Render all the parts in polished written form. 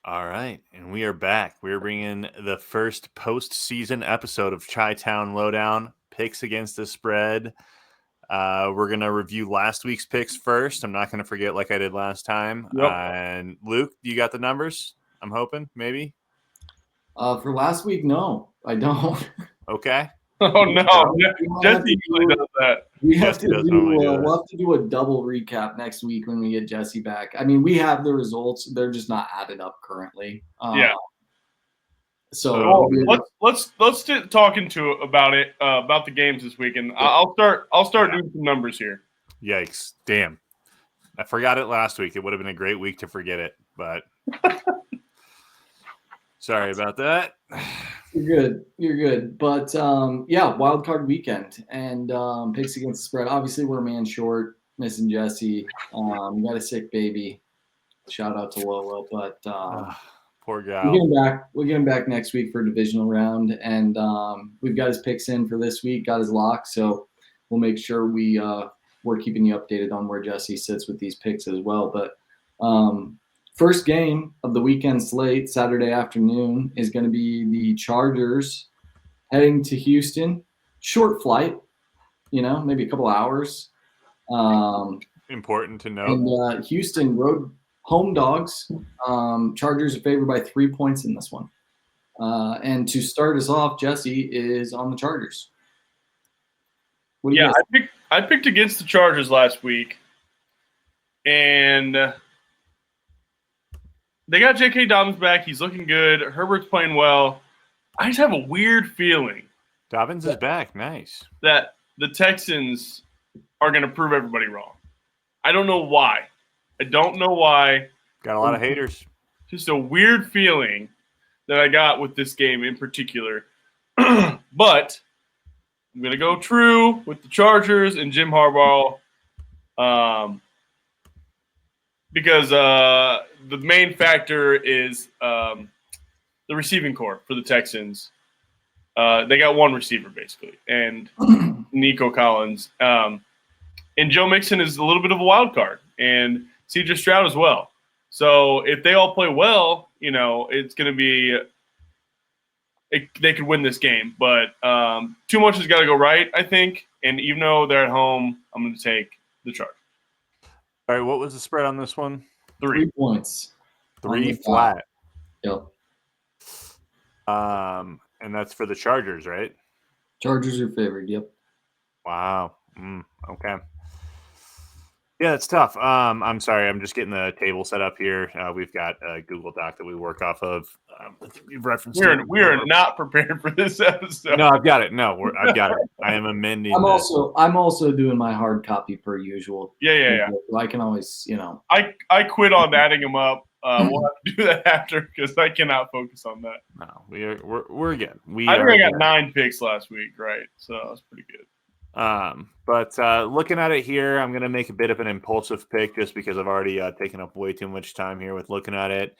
All right, and we are back. We're bringing the first postseason episode of Chi-Town Lowdown, picks against the spread. We're going to review last week's picks first. I'm not going to forget like I did last time. Yep. And Luke, you got the numbers? I'm hoping, maybe? For last week, no, I don't. Okay. Oh, no. Jesse usually does that. We'll have to do a double recap next week when we get Jesse back. I mean, we have the results. They're just not added up currently. Yeah. So let's talk about it about the games this week, and I'll start doing some numbers here. Yikes! Damn, I forgot it last week. It would have been a great week to forget it, but sorry about that. You're good. But wild card weekend and picks against the spread. Obviously, we're a man short, missing Jesse. We got a sick baby. Shout out to Lola, but. Poor guy. We'll get him back next week for a divisional round, and we've got his picks in for this week, got his lock, so we'll make sure we're keeping you updated on where Jesse sits with these picks as well. But first game of the weekend slate, Saturday afternoon, is going to be the Chargers heading to Houston. Short flight, maybe a couple hours. Important to note. And Houston road. Home dogs. Chargers are favored by 3 points in this one. And to start us off, Jesse is on the Chargers. I picked against the Chargers last week, and they got J.K. Dobbins back. He's looking good. Herbert's playing well. I just have a weird feeling. Dobbins is back. Nice. That the Texans are going to prove everybody wrong. I don't know why. Got a lot of haters. Just a weird feeling that I got with this game in particular. But I'm going to go true with the Chargers and Jim Harbaugh because the main factor is the receiving corps for the Texans. They got one receiver, basically, and Nico Collins. And Joe Mixon is a little bit of a wild card. And C.J. Stroud as well. So if they all play well, it's going to be they could win this game. But too much has got to go right, I think. And even though they're at home, I'm going to take the Chargers. All right, what was the spread on this one? 3 points. 3 flat. Yep. And that's for the Chargers, right? Chargers are favored, yep. Wow. Okay. Yeah, it's tough. I'm sorry. I'm just getting the table set up here. We've got a Google Doc that we work off of. We've referenced. We are not prepared for this episode. No, I've got it. No, I've got it. I am amending. I'm also doing my hard copy per usual. Yeah. I can always, I quit on adding them up. We'll have to do that after because I cannot focus on that. No, we're good. I think I got 9 picks last week, right? So that's pretty good. But looking at it here, I'm going to make a bit of an impulsive pick just because I've already taken up way too much time here with looking at it.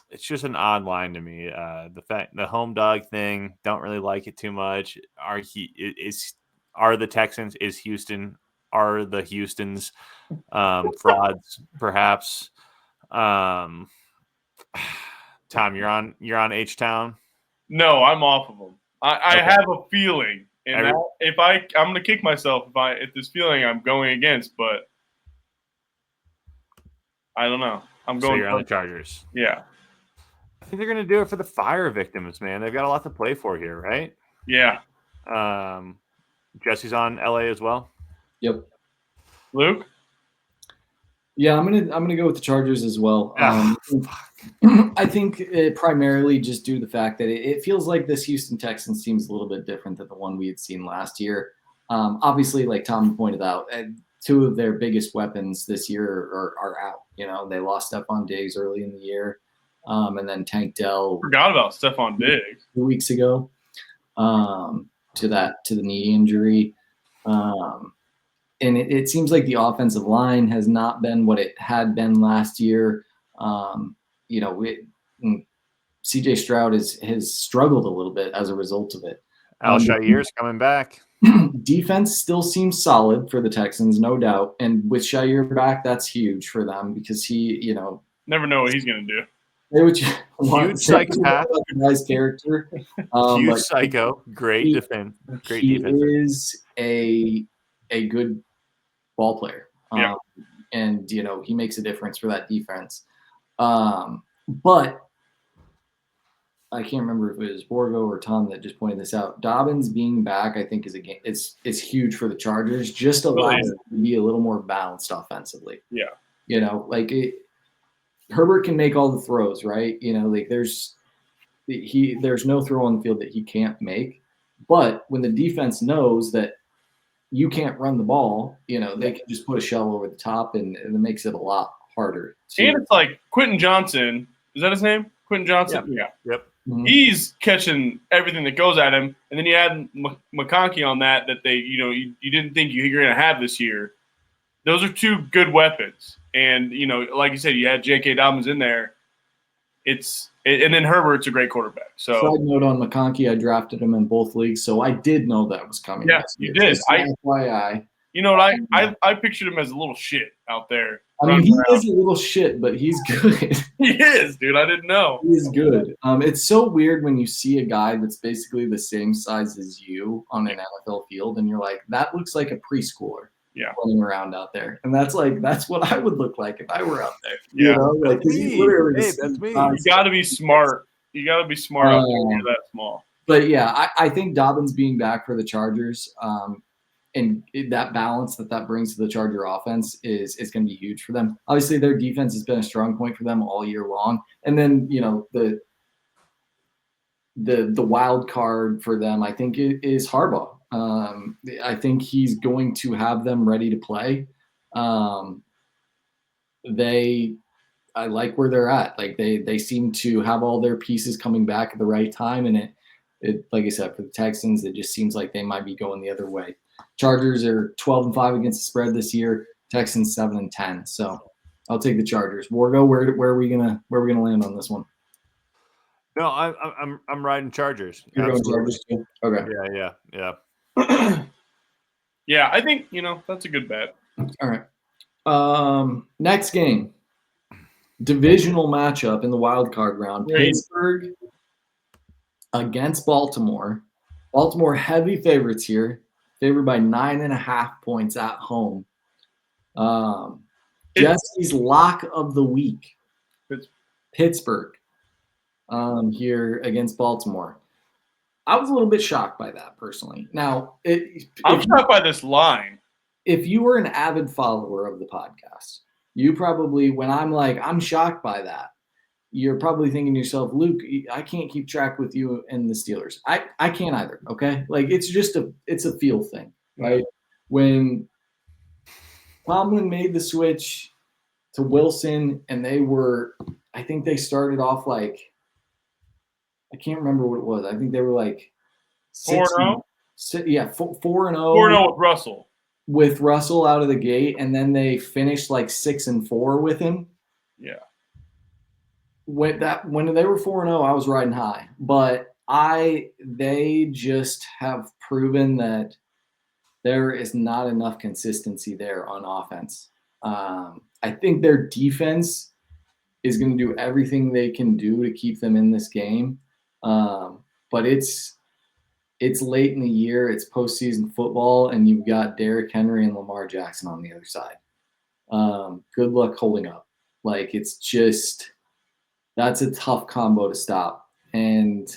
It's just an odd line to me. The home dog thing, don't really like it too much. Are the Texans, is Houston, are the Houstons frauds perhaps? Tom, you're on H-Town? No, I'm off of them. I have a feeling. And I'm going to kick myself if this feeling I'm going against, but I don't know. So you're on the Chargers. Yeah. I think they're going to do it for the fire victims, man. They've got a lot to play for here, right? Yeah. Jesse's on LA as well. Yep. Luke? Yeah, I'm gonna go with the Chargers as well. I think primarily just due to the fact that it feels like this Houston Texans team is a little bit different than the one we had seen last year. Obviously, like Tom pointed out, 2 of their biggest weapons this year are out. They lost Stephon Diggs early in the year, and then Tank Dell. Forgot about Stephon Diggs 2 weeks ago to the knee injury. And it seems like the offensive line has not been what it had been last year. C.J. Stroud has struggled a little bit as a result of it. Al-Shair's coming back. Defense still seems solid for the Texans, no doubt. And with Shair back, that's huge for them because he Never know what he's going to do. Say what you want. Huge psychopath. Nice character. Huge but psycho. Great defense. Great he defense. is a good ball player. Yeah. And, he makes a difference for that defense. But I can't remember if it was Borgo or Tom that just pointed this out. Dobbins being back, I think, is huge for the Chargers. Just allows them to be a little more balanced offensively. Yeah. Herbert can make all the throws, right? There's no throw on the field that he can't make. But when the defense knows that you can't run the ball, they can just put a shell over the top, and it makes it a lot harder. And it's like Quentin Johnson. Is that his name? Quentin Johnson? Yeah. Yep. Mhm. He's catching everything that goes at him. And then you add McConkey on that they, you didn't think you were going to have this year. Those are two good weapons. And, like you said, you had J.K. Dobbins in there. And then Herbert's a great quarterback. So, side note on McConkey, I drafted him in both leagues, so I did know that was coming. Yeah, you did. FYI. I pictured him as a little shit out there. I mean, he is a little shit, but he's good. He is, dude. I didn't know. He's good. It's so weird when you see a guy that's basically the same size as you on an NFL field, and you're like, that looks like a preschooler. Running around out there, and that's what I would look like if I were out there. Yeah, that's me. You got to be smart. You got to be smart out there when you're that small. But yeah, I think Dobbins being back for the Chargers, and that balance that brings to the Charger offense is going to be huge for them. Obviously, their defense has been a strong point for them all year long, and then the wild card for them, I think, is Harbaugh. I think he's going to have them ready to play. I like where they're at. Like they seem to have all their pieces coming back at the right time. And it like I said, for the Texans, it just seems like they might be going the other way. Chargers are 12-5 against the spread this year. Texans 7-10. So I'll take the Chargers. Wargo, where are we gonna land on this one? No, I'm riding Chargers. You're going Chargers too? Okay. Yeah. Yeah, I think, that's a good bet. All right. Next game. Divisional matchup in the wild card round. Great. Pittsburgh against Baltimore. Baltimore heavy favorites here. Favored by 9.5 points at home. Jesse's lock of the week. Pittsburgh. Here against Baltimore. I was a little bit shocked by that personally. Now, I'm shocked by this line. If you were an avid follower of the podcast, you probably, when I'm like, I'm shocked by that, you're probably thinking to yourself, Luke, I can't keep track with you and the Steelers. I can't either. Okay. Like it's a feel thing, right? When Tomlin made the switch to Wilson and I think they started off like, I can't remember what it was. I think they were like 4-0. 4-0. 4-0 with Russell. With Russell out of the gate, and then they finished like 6-4 with him. Yeah. When they were 4-0, I was riding high, but they just have proven that there is not enough consistency there on offense. I think their defense is going to do everything they can do to keep them in this game. But it's late in the year, it's postseason football, and you've got Derrick Henry and Lamar Jackson on the other side. Good luck holding up. Like, it's just, that's a tough combo to stop. And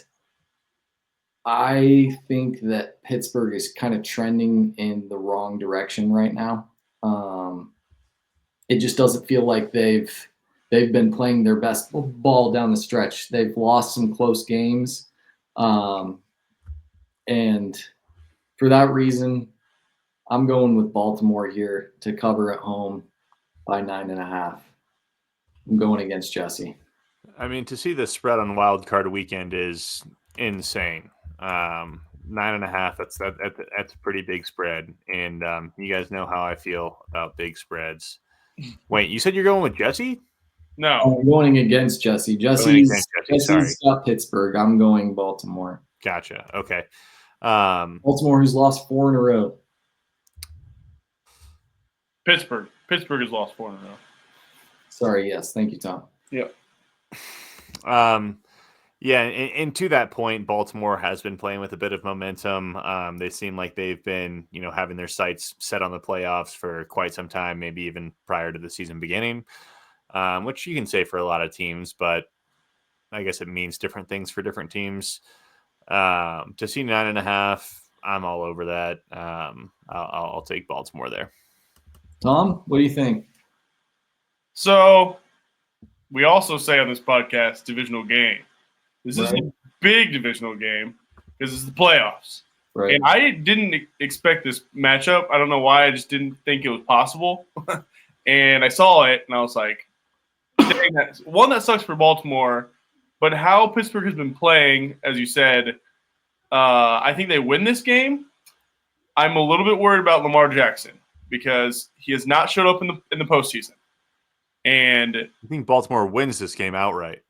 I think that Pittsburgh is kind of trending in the wrong direction right now. It just doesn't feel like they've been playing their best ball down the stretch. They've lost some close games. And for that reason, I'm going with Baltimore here to cover at home by 9.5. I'm going against Jesse. I mean, to see the spread on Wild Card Weekend is insane. 9.5. That's a pretty big spread, and you guys know how I feel about big spreads. Wait, you said you're going with Jesse? No, I'm going against Jesse. Jesse's got Pittsburgh. I'm going Baltimore. Gotcha. Okay. Baltimore, who's lost 4 in a row. Pittsburgh has lost 4 in a row. Sorry. Yes. Thank you, Tom. Yeah. Yeah, and to that point, Baltimore has been playing with a bit of momentum. They seem like they've been, having their sights set on the playoffs for quite some time, maybe even prior to the season beginning, which you can say for a lot of teams, but I guess it means different things for different teams. To see 9.5, I'm all over that. I'll take Baltimore there. Tom, what do you think? So we also say on this podcast, divisional game. This is a big divisional game because it's the playoffs. Right. And I didn't expect this matchup. I don't know why. I just didn't think it was possible. And I saw it, and I was like, dang, that sucks for Baltimore. But how Pittsburgh has been playing, as you said, I think they win this game. I'm a little bit worried about Lamar Jackson because he has not showed up in the postseason. And I think Baltimore wins this game outright.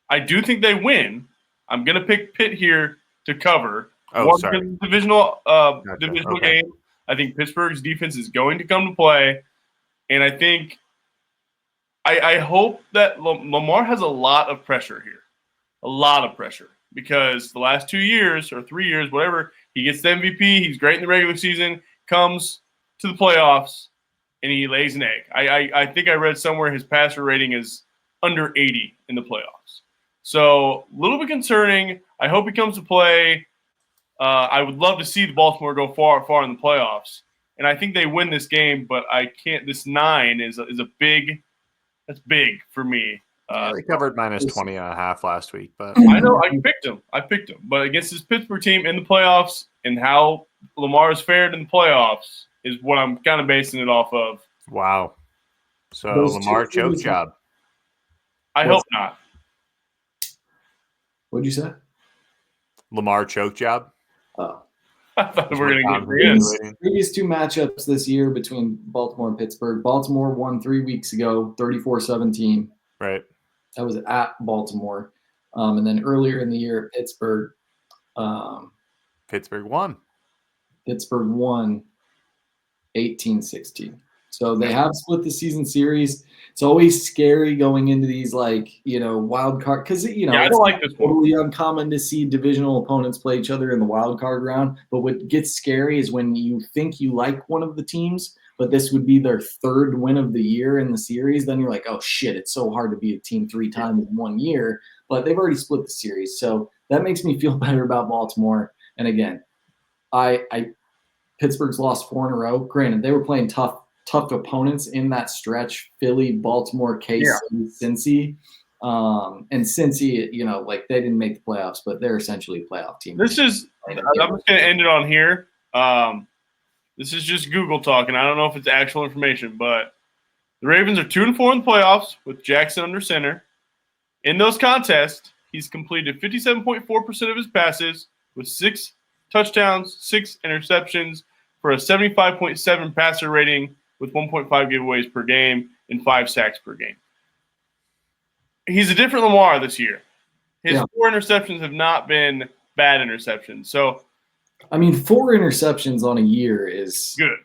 I do think they win. I'm going to pick Pitt here to cover. Oh, sorry. Divisional Okay. game. I think Pittsburgh's defense is going to come to play. And I think I hope that Lamar has a lot of pressure here. A lot of pressure. Because the last 2 years or 3 years, whatever, he gets the MVP. He's great in the regular season, comes to the playoffs, and he lays an egg. I think I read somewhere his passer rating is under 80 in the playoffs. So a little bit concerning. I hope he comes to play. I would love to see the Baltimore go far in the playoffs. And I think they win this game, but I can't. This 9 is a big. That's big for me. They covered -20.5 last week, but I know I picked him. But against this Pittsburgh team in the playoffs and how Lamar has fared in the playoffs is what I'm kind of basing it off of. Wow. So Lamar choke job. I hope not. What'd you say? Lamar choke job. Oh. I thought we were going to get previous 2 matchups this year between Baltimore and Pittsburgh. Baltimore won 3 weeks ago, 34-17. Right. That was at Baltimore. And then earlier in the year, Pittsburgh won. Pittsburgh won 18-16. So they have split the season series. It's always scary going into these wild card because I don't like this one. Totally uncommon to see divisional opponents play each other in the wild card round. But what gets scary is when you think you like one of the teams, but this would be their 3rd win of the year in the series. Then you're like, oh shit, it's so hard to beat a team 3 times in 1 year. But they've already split the series, so that makes me feel better about Baltimore. And again, Pittsburgh's lost 4 in a row. Granted, they were playing tough opponents in that stretch: Philly, Baltimore, KC, Cincy. And Cincy, they didn't make the playoffs, but they're essentially a playoff team. I'm just going to end it on here. This is just Google talking. I don't know if it's actual information, but the Ravens are 2-4 in the playoffs with Jackson under center. In those contests, he's completed 57.4% of his passes with 6 touchdowns, 6 interceptions for a 75.7 passer rating with 1.5 giveaways per game and 5 sacks per game. He's a different Lamar this year. His 4 interceptions have not been bad interceptions. So, 4 interceptions on a year is good.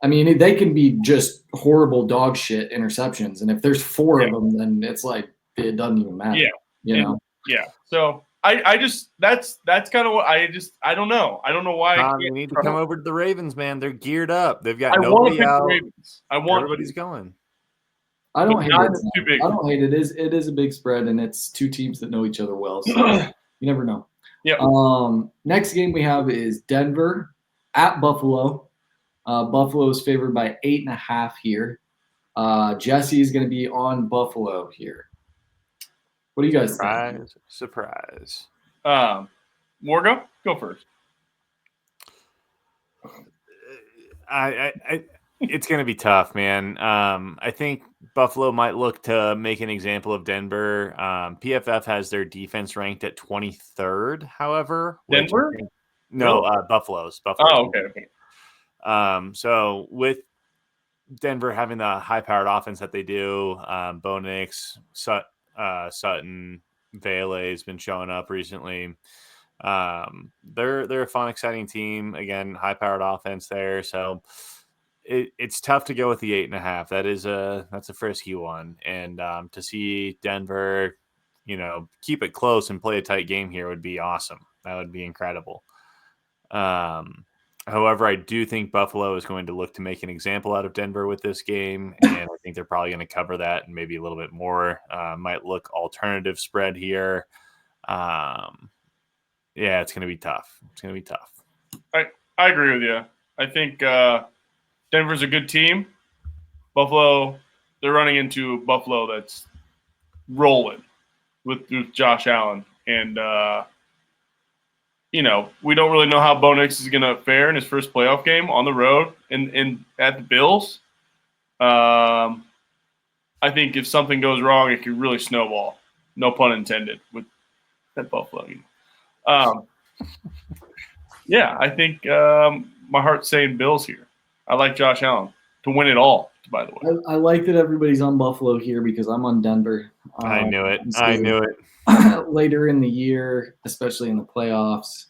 They can be just horrible dog shit interceptions. And if there's 4 of them, then it's like it doesn't even matter. Yeah. Yeah. So I just that's kind of what I don't know. I don't know why. Tom, you need to come over to the Ravens, man. They're geared up. They've got nobody out. The Ravens. Everybody's going. I don't hate it. I don't hate it. It is a big spread, and it's 2 teams that know each other well. So you never know. Yeah. Next game we have is Denver at Buffalo. Buffalo is favored by 8.5 here. Jesse is going to be on Buffalo here. What do you guys think? Surprise. Morgo, go first. It's going to be tough, man. I think Buffalo might look to make an example of Denver. PFF has their defense ranked at 23rd, however. Denver? Buffalo's. Oh, okay. So with Denver having the high-powered offense that they do, Bo Nix, Sutton, Vele has been showing up recently. They're a fun, exciting team. Again, high-powered offense there. So it's tough to go with the 8.5. That's a frisky one, and to see Denver, keep it close and play a tight game here would be awesome. That would be incredible. However, I do think Buffalo is going to look to make an example out of Denver with this game, and I think they're probably going to cover that and maybe a little bit more. Might look alternative spread here. Yeah, it's going to be tough. It's going to be tough. I agree with you. I think Denver's a good team. Buffalo, they're running into Buffalo that's rolling with Josh Allen. And, we don't really know how Bo Nix is going to fare in his first playoff game on the road and at the Bills. I think if something goes wrong, it could really snowball. No pun intended with that Buffalo. Yeah, I think my heart's saying Bills here. I like Josh Allen to win it all, by the way. I like that everybody's on Buffalo here because I'm on Denver. I knew it. I knew it. Later in the year, especially in the playoffs,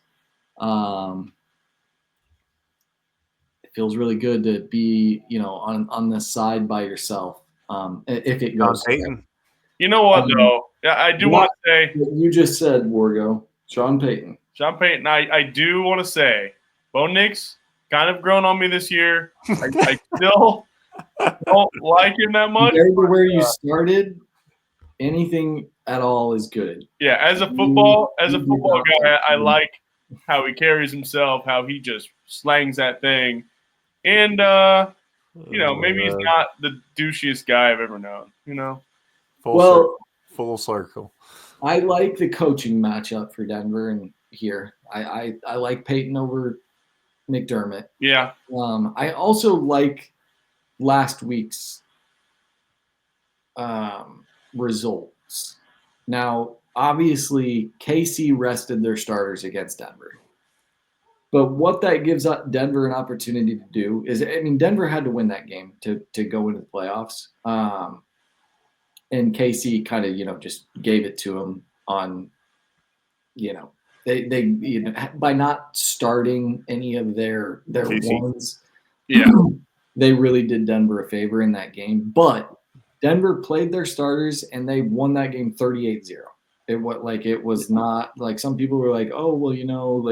it feels really good to be, on this side by yourself. If it goes. You know what, though? Yeah, I do want to say. You just said, Wargo. Sean Payton. I do want to say, Bo Nix kind of grown on me this year. I still don't like him that much. Where you started, anything at all is good. Yeah, as a football guy, I like how he carries himself, how he just slangs that thing. And, maybe he's not the douchiest guy I've ever known, Full circle. I like the coaching matchup for Denver and here. I like Peyton over McDermott. Yeah. I also like last week's results. Now, obviously, KC rested their starters against Denver. But what that gives Denver an opportunity to do is, Denver had to win that game to go into the playoffs. And KC kind of, just gave it to them on, they by not starting any of their ones, they really did Denver a favor in that game. But Denver played their starters and they won that game 38-0. It was not like some people were like, oh, well,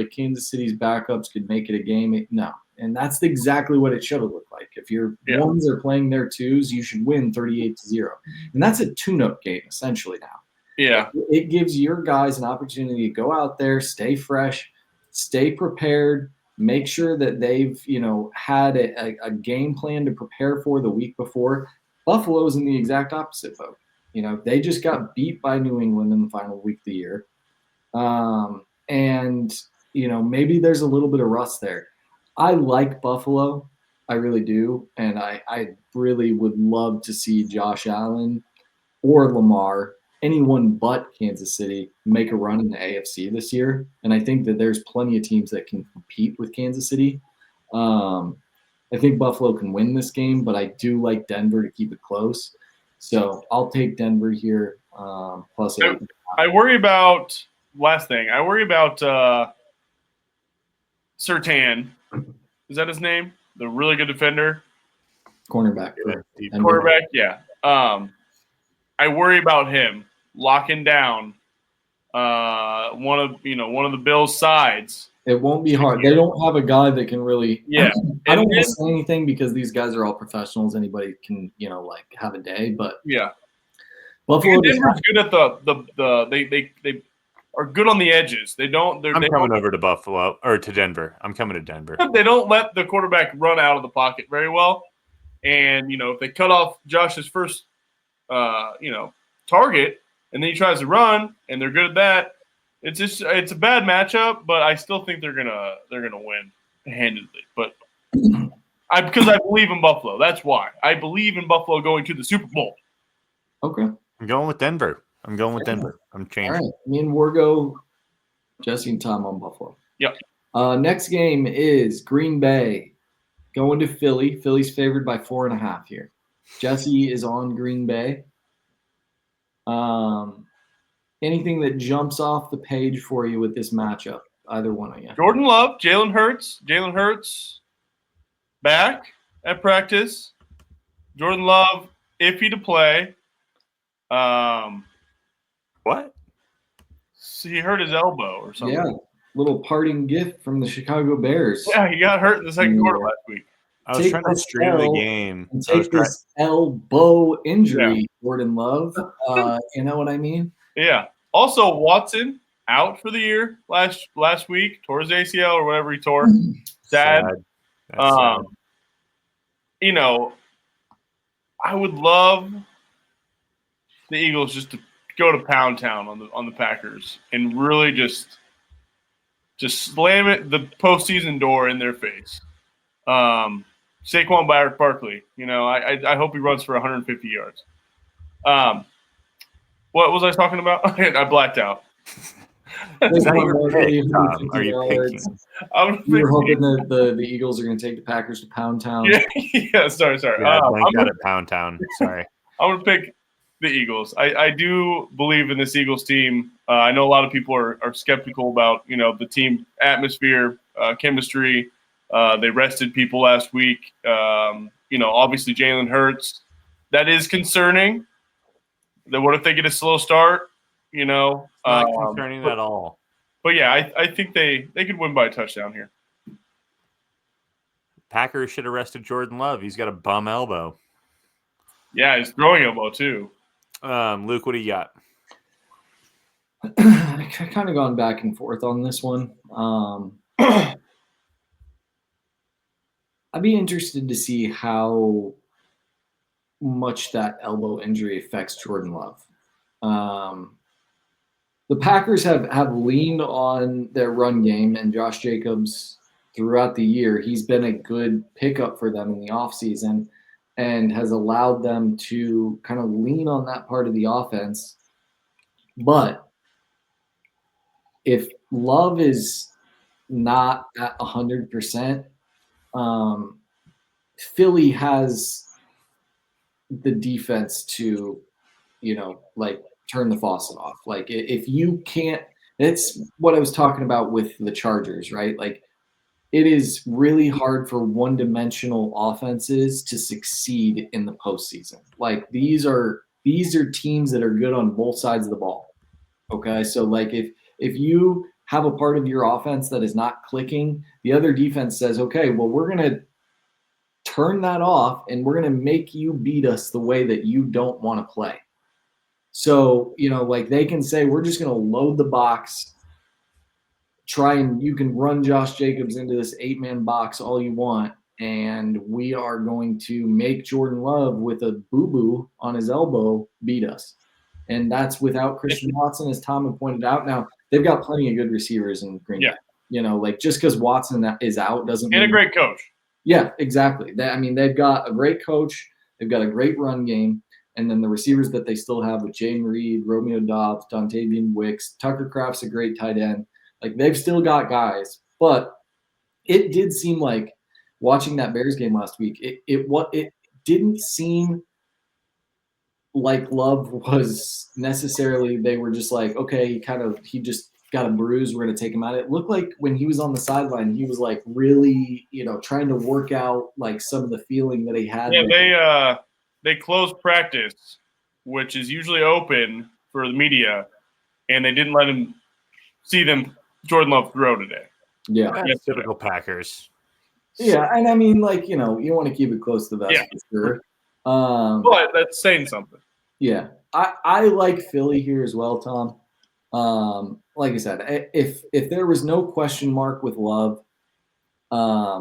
Kansas City's backups could make it a game. No. And that's exactly what it should have looked like. If your ones are playing their twos, you should win 38-0. And that's a tune-up game essentially now. Yeah. It gives your guys an opportunity to go out there, stay fresh, stay prepared, make sure that they've, had a game plan to prepare for the week before. Buffalo's in the exact opposite boat. They just got beat by New England in the final week of the year. Maybe there's a little bit of rust there. I like Buffalo. I really do. And I really would love to see Josh Allen or Lamar, anyone but Kansas City, make a run in the AFC this year. And I think that there's plenty of teams that can compete with Kansas City. I think Buffalo can win this game, but I do like Denver to keep it close. So I'll take Denver here, plus 8. I worry about – last thing. I worry about Surtain. Is that his name? The really good defender? Cornerback. Quarterback, yeah. I worry about him locking down one of the Bills' sides. It won't be hard. They don't have a guy that can really – Yeah. I don't want to say anything because these guys are all professionals. Anybody can, have a day. But yeah. Buffalo Denver's good at they are good on the edges. I'm coming over to Buffalo or to Denver. I'm coming to Denver. They don't let the quarterback run out of the pocket very well. And, if they cut off Josh's first, target and then he tries to run and they're good at that, it's a bad matchup, but I still think they're gonna win handedly. But because I believe in Buffalo. That's why. I believe in Buffalo going to the Super Bowl. Okay. I'm going with Denver. I'm changing. All right. Me and Wargo, Jesse and Tom on Buffalo. Yep. Next game is Green Bay going to Philly. Philly's favored by 4.5 here. Jesse is on Green Bay. Anything that jumps off the page for you with this matchup? Either one of you. Jordan Love, Jalen Hurts back at practice. Jordan Love, iffy to play. What? He hurt his elbow or something. Yeah, little parting gift from the Chicago Bears. Yeah, he got hurt in the second quarter last week. I was Take trying to this stream the L game. And take this elbow injury, Jordan Love. You know what I mean? Yeah. Also, Watson out for the year last week. Tore his ACL or whatever he tore. Sad. That's sad. You know, I would love the Eagles just to go to Pound Town on the Packers and really just slam it the postseason door in their face. Saquon Barkley, I hope he runs for 150 yards. What was I talking about? I blacked out. Is that your pick, Tom? Are you picking? You're hoping that the Eagles are going to take the Packers to Pound Town. Yeah, sorry. Yeah, I blanked out at Pound Town. Sorry. I'm going to pick the Eagles. I do believe in this Eagles team. I know a lot of people are skeptical about, the team atmosphere, chemistry. They rested people last week. Obviously Jalen Hurts. That is concerning. What if they get a slow start? Not concerning at all. But yeah, I think they could win by a touchdown here. Packers should have rested Jordan Love. He's got a bum elbow. Yeah, his throwing elbow too. Luke, what do you got? I kind of gone back and forth on this one. I'd be interested to see how much that elbow injury affects Jordan Love. The Packers have leaned on their run game, and Josh Jacobs throughout the year, he's been a good pickup for them in the offseason and has allowed them to kind of lean on that part of the offense. But if Love is not at 100%, Philly has the defense to, turn the faucet off. Like, if you can't, it's what I was talking about with the Chargers, right? Like, it is really hard for one-dimensional offenses to succeed in the postseason. Like, these are teams that are good on both sides of the ball. Okay, so like if you have a part of your offense that is not clicking, the other defense says, okay, well, we're going to turn that off and we're going to make you beat us the way that you don't want to play. So, they can say, we're just going to load the box, you can run Josh Jacobs into this 8-man box all you want, and we are going to make Jordan Love with a boo-boo on his elbow beat us. And that's without Christian Watson, as Tom had pointed out. Now, they've got plenty of good receivers in Green Bay. Just because Watson is out doesn't mean – and a great coach. Yeah, exactly. They've got a great coach. They've got a great run game. And then the receivers that they still have with Jaden Reed, Romeo Doubs, Dontavian Wicks, Tucker Kraft's a great tight end. Like, they've still got guys. But it did seem like watching that Bears game last week, it didn't seem like Love was necessarily – they were just like, okay, he just got a bruise. We're going to take him out. It looked like when he was on the sideline, he was like really, trying to work out like some of the feeling that he had. Yeah, they closed practice, which is usually open for the media, and they didn't let him see Jordan Love throw today. Yeah. That's typical Packers. Yeah, and I mean, you want to keep it close to the vest for sure. But that's saying something. Yeah. I like Philly here as well, Tom. Like I said, if there was no question mark with Love,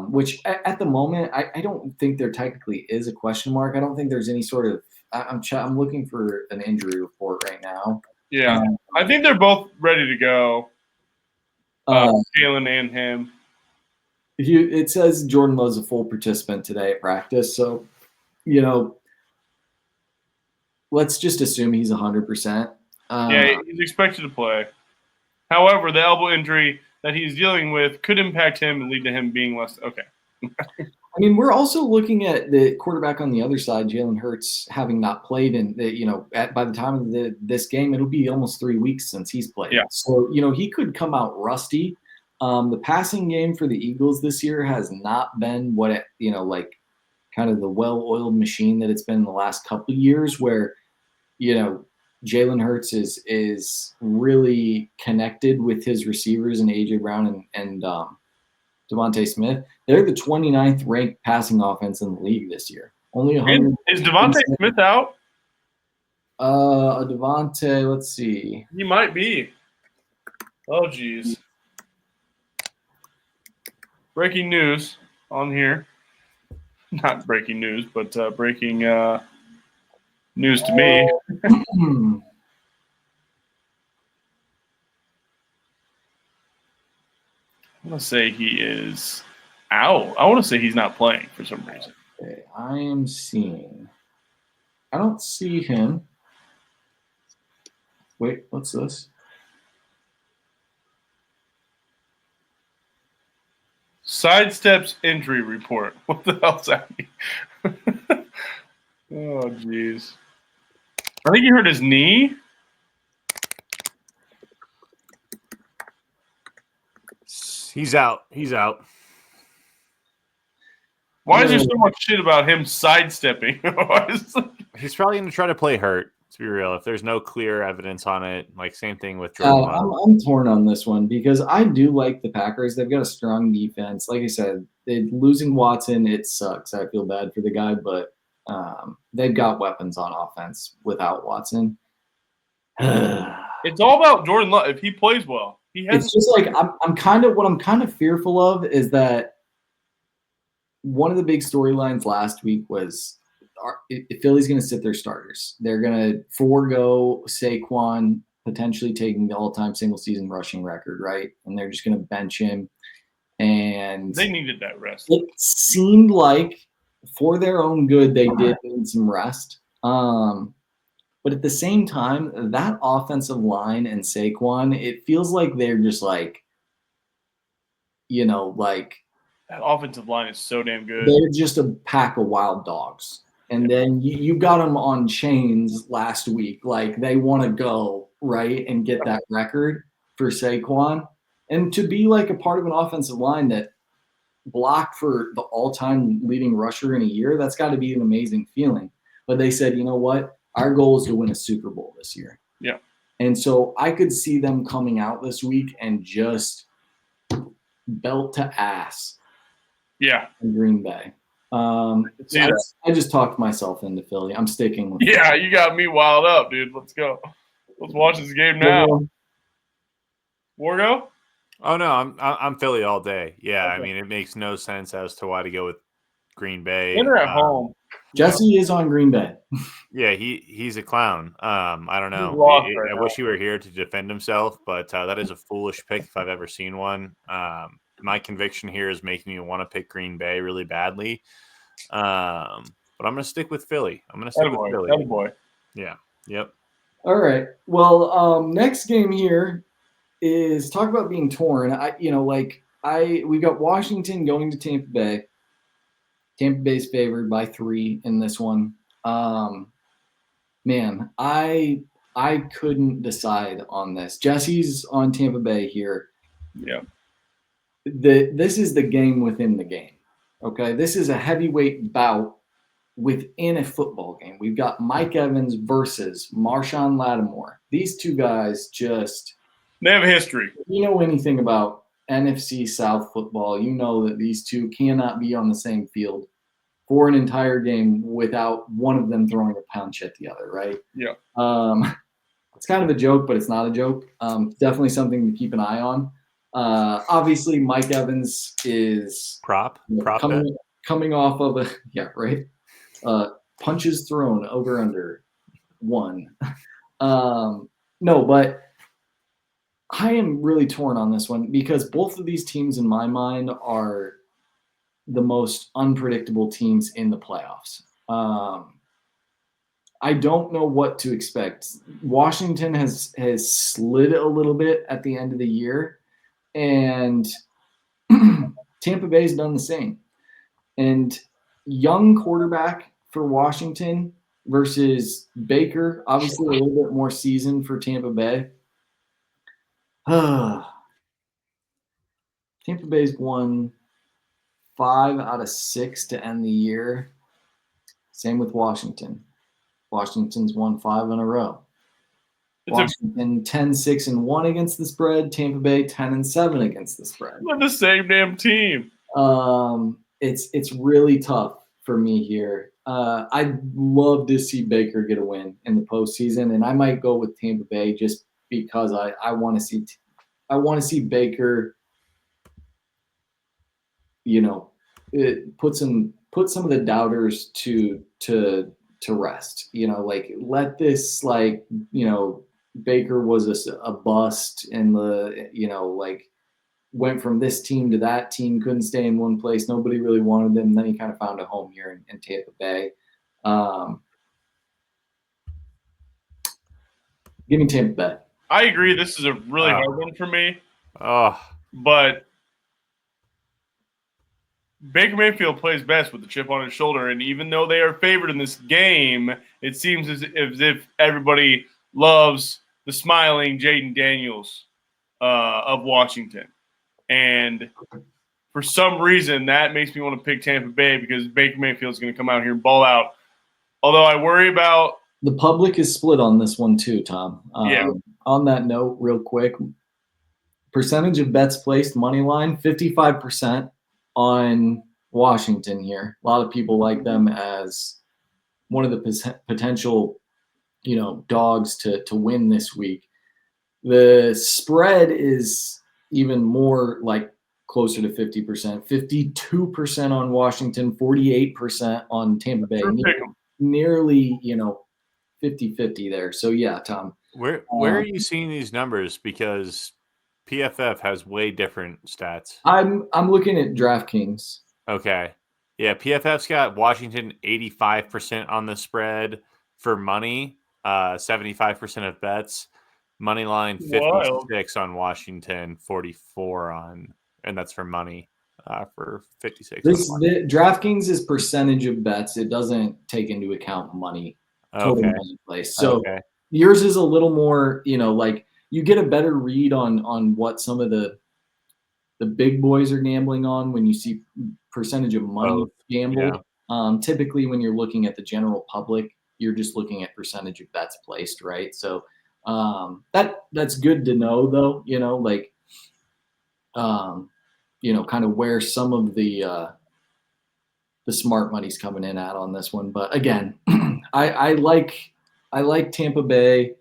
which at the moment I don't think there technically is a question mark. I don't think there's any sort of. I'm looking for an injury report right now. Yeah, I think they're both ready to go. Jalen and him. It says Jordan Love's a full participant today at practice, so let's just assume he's 100%. He's expected to play. However, the elbow injury that he's dealing with could impact him and lead to him being less – okay. I mean, we're also looking at the quarterback on the other side, Jalen Hurts, having not played. And, by the time of this game, it'll be almost 3 weeks since he's played. Yeah. So, he could come out rusty. The passing game for the Eagles this year has not been what it, kind of the well-oiled machine that it's been in the last couple of years, where Jalen Hurts is really connected with his receivers and AJ Brown and Devontae Smith. They're the 29th ranked passing offense in the league this year. Only 100. Is Devontae Smith out? Devontae, let's see. He might be. Oh, geez. Breaking news on here. Not breaking news, but breaking news to me. I'm going to say he is out. I want to say he's not playing for some reason. Okay, I am seeing. I don't see him. Wait, what's this? Sidesteps injury report. What the hell's that mean? Oh, jeez. I think he hurt his knee. He's out. He's out. Why is there so much shit about him sidestepping? He's probably going to try to play hurt, to be real. If there's no clear evidence on it, like same thing with Jordan. I'm torn on this one because I do like the Packers. They've got a strong defense. Like I said, losing Watson, it sucks. I feel bad for the guy, but they've got weapons on offense without Watson. It's all about Jordan Love. If he plays well, it's just like I'm kind of fearful of is that one of the big storylines last week was Philly's going to sit their starters. They're going to forego Saquon potentially taking the all-time single-season rushing record, right? And they're just going to bench him. And they needed that rest. It seemed like for their own good, they did need some rest. But at the same time, that offensive line and Saquon, it feels like they're just like, that offensive line is so damn good. They're just a pack of wild dogs. And then you got them on chains last week. Like they want to go, right, and get that record for Saquon. And to be like a part of an offensive line that blocked for the all-time leading rusher in a year, that's got to be an amazing feeling. But they said, you know what? Our goal is to win a Super Bowl this year. Yeah. And so I could see them coming out this week and just belt to ass. Yeah. In Green Bay. I just talked myself into Philly. I'm sticking with Yeah, you got me wild up, dude. Let's go. Let's watch this game now. Wargo? Oh no, I'm Philly all day. Yeah, Okay. I mean it makes no sense as to why to go with Green Bay. Enter at home. Jesse is on Green Bay. Yeah, he's a clown. I don't know. I wish he were here to defend himself, but that is a foolish pick if I've ever seen one. My conviction here is making me want to pick Green Bay really badly. But I'm going to stick with Philly. With Philly. Boy. Yeah. Yep. All right. Well, next game here is talk about being torn. We got Washington going to Tampa Bay. Tampa Bay's favored by 3 in this one. Man, I couldn't decide on this. Jesse's on Tampa Bay here. Yeah. This is the game within the game. Okay, this is a heavyweight bout within a football game. We've got Mike Evans versus Marshawn Lattimore. These two guys they have a history. If you know anything about NFC South football, you know that these two cannot be on the same field for an entire game without one of them throwing a punch at the other, right? Yeah. It's kind of a joke, but it's not a joke. Definitely something to keep an eye on. Obviously, Mike Evans is coming off of punches thrown over under 1. No, but I am really torn on this one because both of these teams in my mind are the most unpredictable teams in the playoffs. I don't know what to expect. Washington has slid a little bit at the end of the year, and Tampa Bay's done the same. And young quarterback for Washington versus Baker, obviously a little bit more seasoned for Tampa Bay. Tampa Bay's won 5 out of 6 to end the year. Same with Washington. Washington's won 5 in a row. Washington 10-6-1 against the spread. Tampa Bay 10-7 against the spread. We're the same damn team. It's really tough for me here. I'd love to see Baker get a win in the postseason, and I might go with Tampa Bay just because I want to see Baker, put some of the doubters to rest. Like let this Baker was a bust in the went from this team to that team, couldn't stay in one place. Nobody really wanted them. Then he kind of found a home here in Tampa Bay. Give me Tampa Bay. I agree. This is a really hard one for me. Oh, but Baker Mayfield plays best with the chip on his shoulder, and even though they are favored in this game, it seems as if everybody loves the smiling Jaden Daniels of Washington. And for some reason, that makes me want to pick Tampa Bay because Baker Mayfield is going to come out here and ball out. Although I worry about – the public is split on this one too, Tom. Yeah. On that note, real quick, percentage of bets placed, money line, 55% on Washington here. A lot of people like them as one of the potential, dogs to win this week. The spread is even more closer to 50%, 52% on Washington, 48% on Tampa Bay. Nearly, 50-50 there. So yeah, Tom. Where are you seeing these numbers? Because PFF has way different stats. I'm looking at DraftKings. Okay. Yeah, PFF's got Washington 85% on the spread for money, 75% of bets. Money line 56 on Washington, 44 on, and that's for money for 56. The DraftKings is percentage of bets. It doesn't take into account money, total money place. So yours is a little more, you get a better read on what some of the big boys are gambling on when you see percentage of money gambled. Yeah. Typically, when you're looking at the general public, you're just looking at percentage of bets placed, right? So that's good to know, though. Kind of where some of the smart money's coming in at on this one. But again, I like Tampa Bay,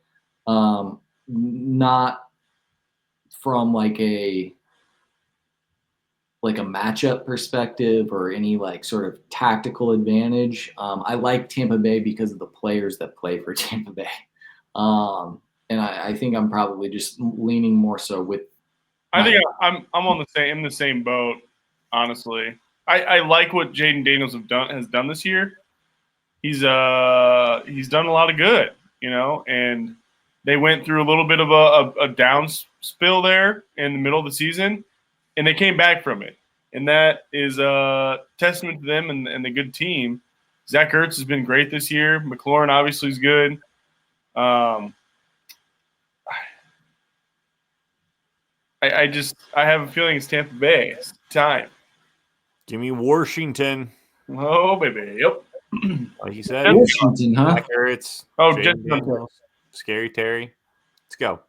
not from a matchup perspective or any sort of tactical advantage. I like Tampa Bay because of the players that play for Tampa Bay. And I think I'm probably just leaning more so with. I think I'm on the same boat, honestly. I like what Jaden Daniels has done this year. He's done a lot of good, and they went through a little bit of a down spill there in the middle of the season, and they came back from it. And that is a testament to them and the good team. Zach Ertz has been great this year. McLaurin obviously is good. I have a feeling it's Tampa Bay. It's time. Give me Washington. Oh, baby. Yep. Like you said. Washington, huh? Zach Ertz. Scary Terry. Let's go.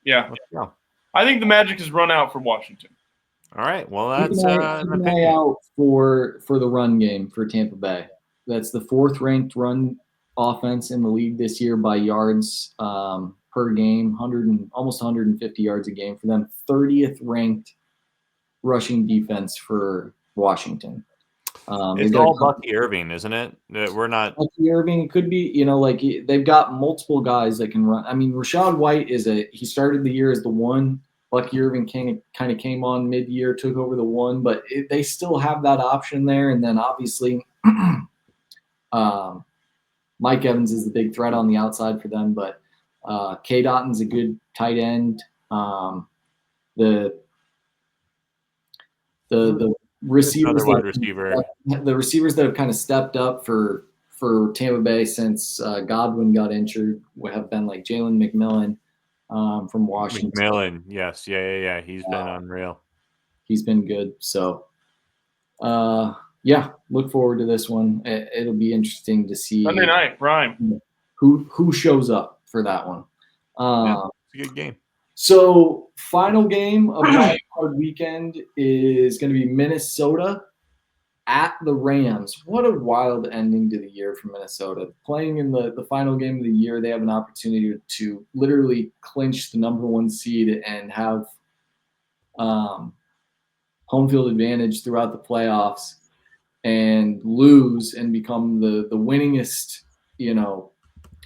Yeah. Let's go. I think the magic has run out for Washington. All right. Well, that's keep an eye out for the run game for Tampa Bay. That's the 4th ranked run offense in the league this year by yards per game, almost 150 yards a game for them. 30th ranked rushing defense for Washington. It's all Bucky Irving, isn't it? We're not Bucky Irving. It could be, they've got multiple guys that can run. I mean, Rachaad White he started the year as the 1. Bucky Irving kind of came on mid-year, took over the 1, but they still have that option there. And then obviously, Mike Evans is the big threat on the outside for them, but K. Dotton's a good tight end. The receivers, the receivers that have kind of stepped up for Tampa Bay since Godwin got injured have been like Jalen McMillan from Washington. McMillan, yes, yeah. He's been unreal. He's been good. So, Yeah, look forward to this one. It'll be interesting to see Sunday night, prime. who shows up for that one. It's a good game. So, final game of Wild Card Weekend is going to be Minnesota at the Rams. What a wild ending to the year for Minnesota. Playing in the final game of the year, they have an opportunity to literally clinch the number 1 seed and have home field advantage throughout the playoffs and lose and become the winningest,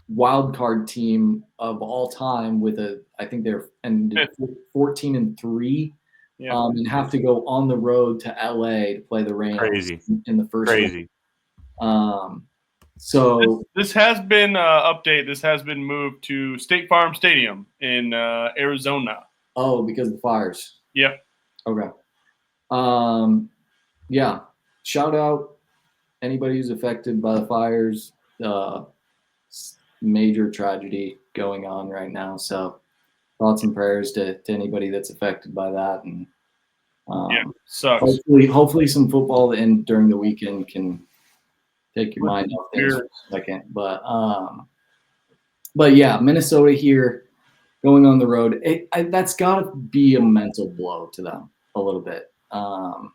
wild card team of all time with I think they're 14-3. And have to go on the road to LA to play the Rams. Crazy. In the first Crazy. So this has been This has been moved to State Farm Stadium in Arizona. Oh, because of the fires. Yep. Okay. Yeah. Shout out anybody who's affected by the fires. Major tragedy going on right now. So thoughts and prayers to anybody that's affected by that. And sucks. Hopefully some football during the weekend can take your mind off things for a second. But yeah, Minnesota here going on the road. That's got to be a mental blow to them a little bit. And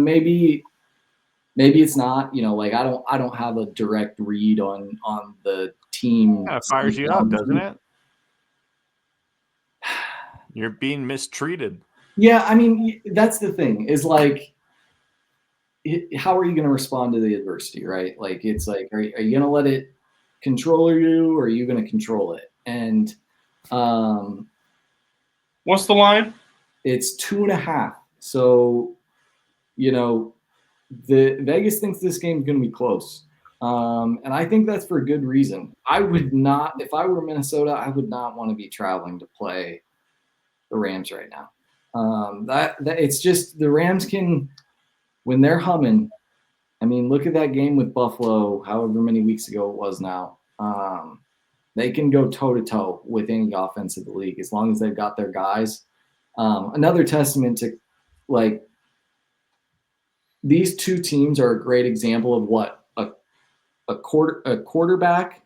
maybe it's not. I don't have a direct read on the team. Kind of fires you up, doesn't it? You're being mistreated. Yeah, I mean, that's the thing is how are you going to respond to the adversity, right? It's are you going to let it control you or are you going to control it? And what's the line? It's 2.5. So, the Vegas thinks this game's going to be close. And I think that's for a good reason. I would not, if I were Minnesota, I would not want to be traveling to play the Rams right now. That it's just the Rams can, when they're humming. I mean, look at that game with Buffalo, however many weeks ago it was now. They can go toe to toe with any offense in the league as long as they've got their guys. Another testament to these two teams are a great example of what a quarterback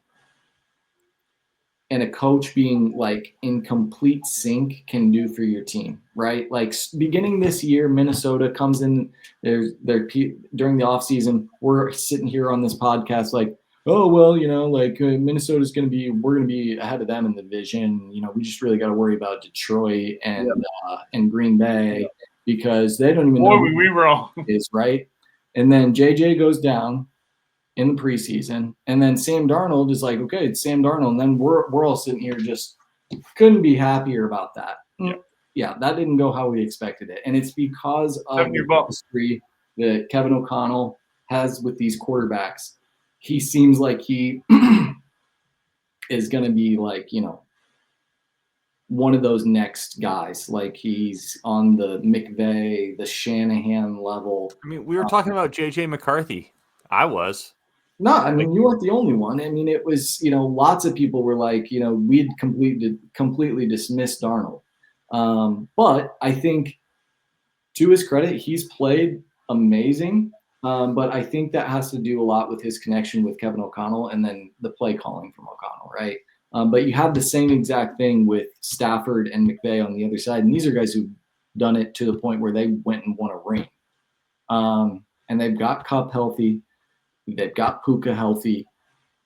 and a coach being in complete sync can do for your team, right? Beginning this year, Minnesota comes in. They're during the offseason, we're sitting here on this podcast oh well, Minnesota's we're going to be ahead of them in the division. We just really got to worry about Detroit and Green Bay because they don't even know who we wrong is, right? And then JJ goes down in the preseason, and then Sam Darnold is okay, it's Sam Darnold, and then we're all sitting here just couldn't be happier about that. Yeah, that didn't go how we expected it, and it's because of the history that Kevin O'Connell has with these quarterbacks. He seems like he is going to be one of those next guys. He's on the McVay, the Shanahan level. I mean, we were talking about JJ McCarthy. I was. No, I mean, you weren't the only one. I mean, it was, lots of people were we'd completely dismissed Darnold. But I think to his credit, he's played amazing. But I think that has to do a lot with his connection with Kevin O'Connell and then the play calling from O'Connell, right? But you have the same exact thing with Stafford and McVay on the other side. And these are guys who've done it to the point where they went and won a ring. And they've got Kupp healthy. They've got Puka healthy.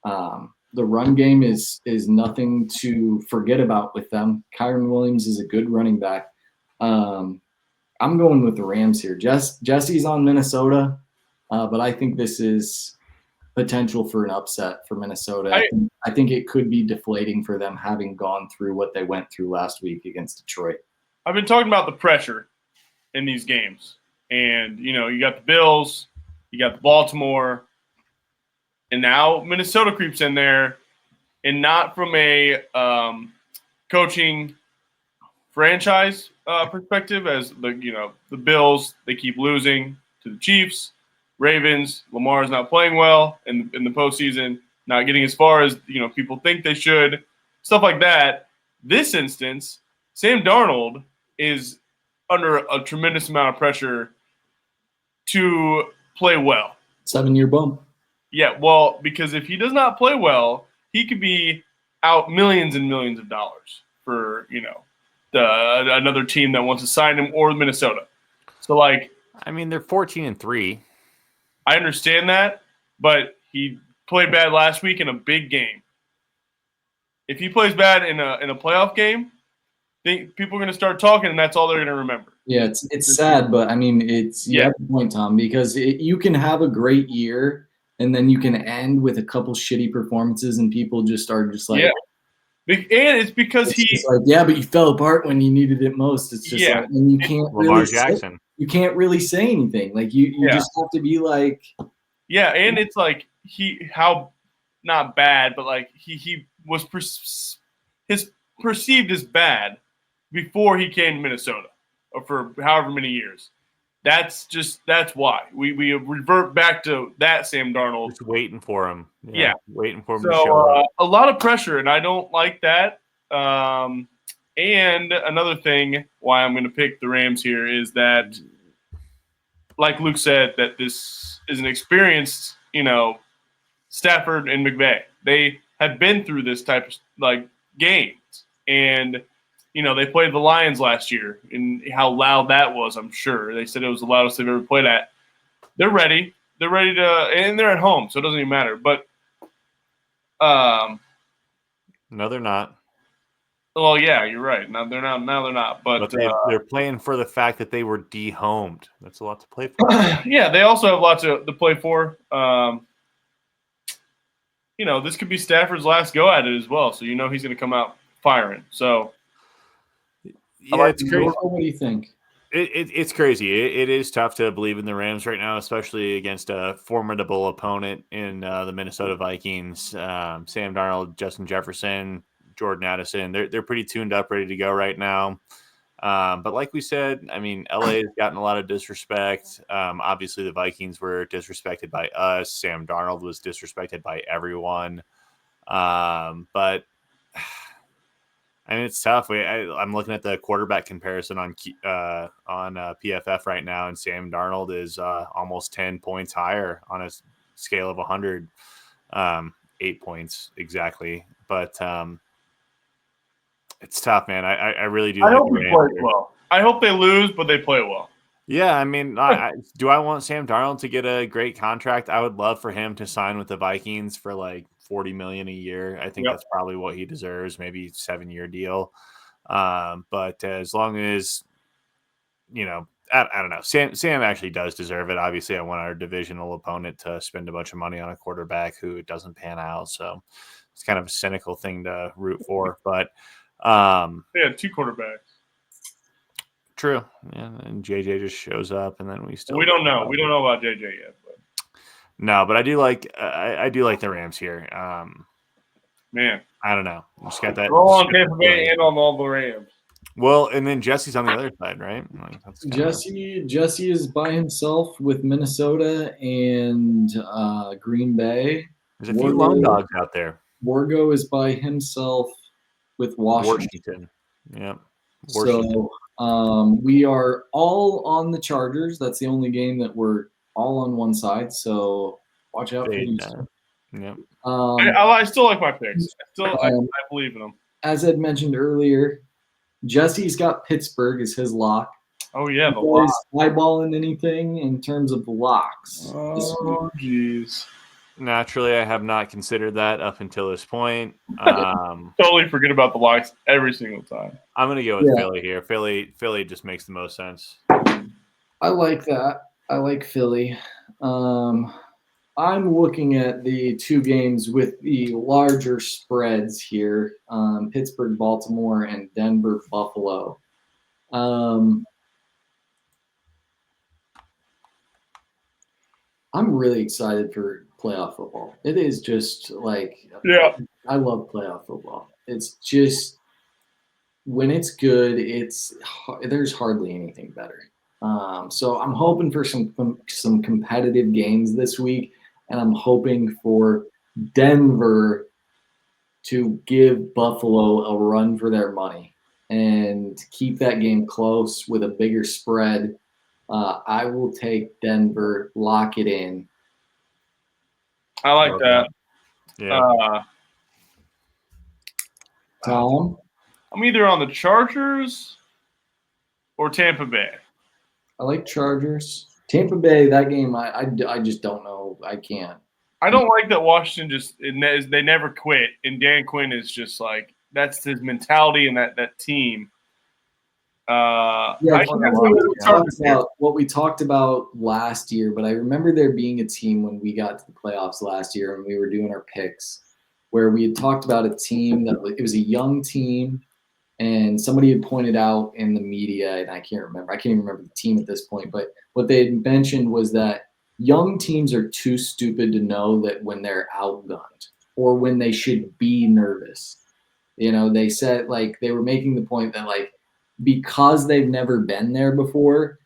The run game is nothing to forget about with them. Kyron Williams is a good running back. I'm going with the Rams here. Jesse's on Minnesota, but I think this is potential for an upset for Minnesota. I think it could be deflating for them having gone through what they went through last week against Detroit. I've been talking about the pressure in these games. And, you got the Bills, you got the Baltimore, and now Minnesota creeps in there, and not from a coaching franchise perspective, as the Bills, they keep losing to the Chiefs, Ravens. Lamar's not playing well in the postseason, not getting as far as people think they should, stuff like that. This instance, Sam Darnold is under a tremendous amount of pressure to play well. 7-year bump. Yeah, well, because if he does not play well, he could be out millions and millions of dollars for another team that wants to sign him or Minnesota. So like, I mean, they're 14-3. I understand that, but he played bad last week in a big game. If he plays bad in a playoff game, people are going to start talking, and that's all they're going to remember. Yeah, it's sad, but I mean, you have a point, Tom, because you can have a great year, and then you can end with a couple shitty performances, and people just are just like, and it's because like, yeah, but you fell apart when you needed it most. It's just like, and you can't Lamar Jackson. You can't really say anything. Like you just have to be like, and it's like how not bad, but like he was his perceived as bad before he came to Minnesota, or for however many years. That's why we revert back to that Sam Darnold. Just waiting for him. Yeah. Waiting for him to show up. A lot of pressure, and I don't like that. And another thing why I'm going to pick the Rams here is that, like Luke said, that this is an experienced, Stafford and McVay. They have been through this type of like games, and they played the Lions last year, and how loud that was. I'm sure they said it was the loudest they've ever played at. They're ready. They're ready to, and they're at home, so it doesn't even matter. But no, they're not. Well, yeah, you're right. Now they're not. But they're playing for the fact that they were de-homed. That's a lot to play for. Yeah, they also have lots to play for. This could be Stafford's last go at it as well. So he's going to come out firing. So yeah, it's crazy. What do you think? It's crazy. It is tough to believe in the Rams right now, especially against a formidable opponent in the Minnesota Vikings. Sam Darnold, Justin Jefferson, Jordan Addison. They're pretty tuned up, ready to go right now. But like we said, I mean, LA has gotten a lot of disrespect. Obviously, the Vikings were disrespected by us. Sam Darnold was disrespected by everyone. But I mean, it's tough. I'm looking at the quarterback comparison on PFF right now, and Sam Darnold is almost 10 points higher on a scale of 100, 8 points exactly. But it's tough, man. I really do. I hope they play well. I hope they lose, but they play well. Yeah, I mean, do I want Sam Darnold to get a great contract? I would love for him to sign with the Vikings for like $40 million a year. I think that's probably what he deserves, maybe 7-year deal. But as long as, I don't know, Sam actually does deserve it. Obviously, I want our divisional opponent to spend a bunch of money on a quarterback who doesn't pan out. So it's kind of a cynical thing to root for. But they had 2 quarterbacks. True. Yeah, and JJ just shows up, and then we don't know. We don't know about JJ yet. But. No, but I do like the Rams here. Man, I don't know. Just got that. Roll on Tampa Bay and on all the Rams. Well, and then Jesse's on the other side, right? Jesse is by himself with Minnesota and Green Bay. There's a few lone dogs out there. Wargo is by himself with Washington. Yeah. So we are all on the Chargers. That's the only game that we're all on one side. So watch out for these. Yep. I still like my picks. I believe in them. As Ed mentioned earlier, Jesse's got Pittsburgh as his lock. Oh yeah, the lock. Eyeballing anything in terms of locks? Oh jeez. Naturally, I have not considered that up until this point. Totally forget about the locks every single time. I'm going to go with Philly here. Philly just makes the most sense. I like that. I like Philly. I'm looking at the 2 games with the larger spreads here, Pittsburgh, Baltimore, and Denver, Buffalo. I'm really excited for playoff football. It is just like, I love playoff football. It's just, when it's good, there's hardly anything better. So I'm hoping for some competitive games this week, and I'm hoping for Denver to give Buffalo a run for their money and keep that game close with a bigger spread. I will take Denver. Lock it in. I like that. Yeah. Tom? I'm either on the Chargers or Tampa Bay. I like Chargers. Tampa Bay, that game, I just don't know. I can't. I don't like that Washington they never quit, and Dan Quinn is just like that's his mentality and that team. What we talked about last year, but I remember there being a team when we got to the playoffs last year and we were doing our picks where we had talked about a team that it was a young team, and somebody had pointed out in the media, and I can't even remember the team at this point, but what they had mentioned was that young teams are too stupid to know that when they're outgunned or when they should be nervous. They said, like, they were making the point that, like, because they've never been there before,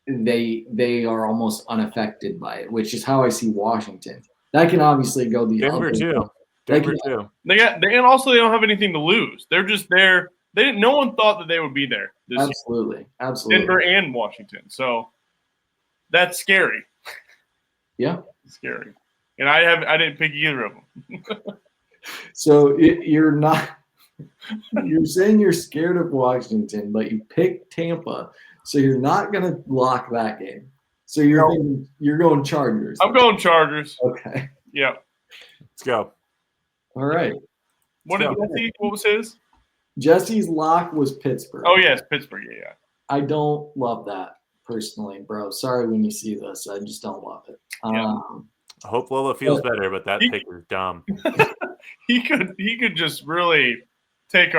they are almost unaffected by it, which is how I see Washington. That can obviously go the Denver other too. way. Denver too. And also they don't have anything to lose. They're just there. No one thought that they would be there. Absolutely. Denver and Washington. So that's scary. Yeah, it's scary. And I didn't pick either of them. So you're not. You're saying you're scared of Washington, but you picked Tampa, so you're not going to lock that game. So thinking you're going Chargers. I'm going Chargers. Okay. Yeah. Let's go. All right. What was his? Jesse's lock was Pittsburgh. Oh, yes, Pittsburgh. Yeah. I don't love that personally, bro. Sorry when you see this. I just don't love it. Yeah. I hope Lola feels better, but that pick is dumb. He could just really take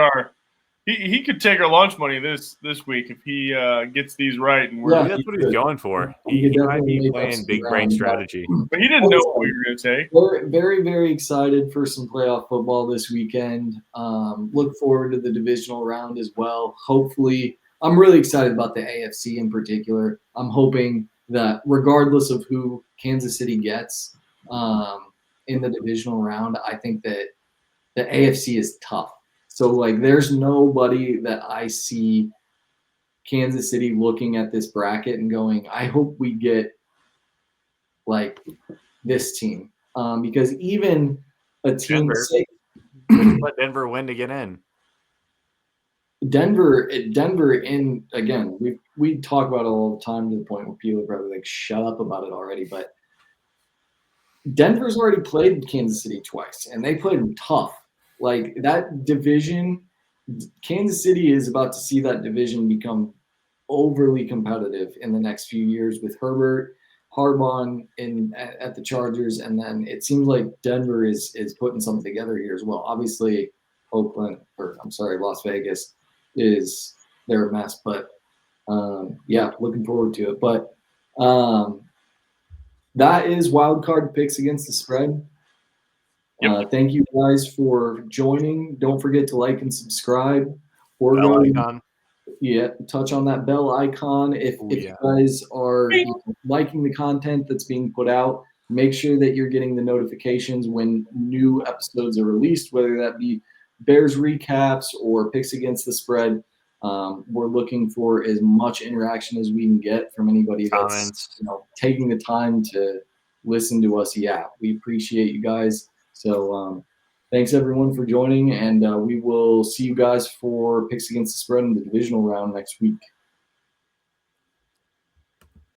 he could take our lunch money this week if he gets these right. And that's what he's going for. He might be playing big brain strategy. But he didn't know what we were going to take. We're very, very excited for some playoff football this weekend. Look forward to the divisional round as well. Hopefully, I'm really excited about the AFC in particular. I'm hoping that regardless of who Kansas City gets in the divisional round, I think that the AFC is tough. So, like, there's nobody that I see Kansas City looking at this bracket and going, I hope we get, like, this team. Because even a team let Denver win to get in. Denver again, we talk about it all the time to the point where people are probably like, shut up about it already. But Denver's already played Kansas City twice, and they played them tough. Like, that division, Kansas City is about to see that division become overly competitive in the next few years with Herbert, Harbaugh at the Chargers, and then it seems like Denver is putting something together here as well. Obviously, Las Vegas they're a mess, but looking forward to it. But that is wild card picks against the spread. Yep. Thank you guys for joining. Don't forget to like and subscribe. Or bell icon. Touch on that bell icon. If you guys are liking the content that's being put out, make sure that you're getting the notifications when new episodes are released, whether that be Bears recaps or picks against the spread. We're looking for as much interaction as we can get from anybody that's taking the time to listen to us. Yeah, we appreciate you guys. So thanks everyone for joining, and we will see you guys for picks against the spread in the divisional round next week.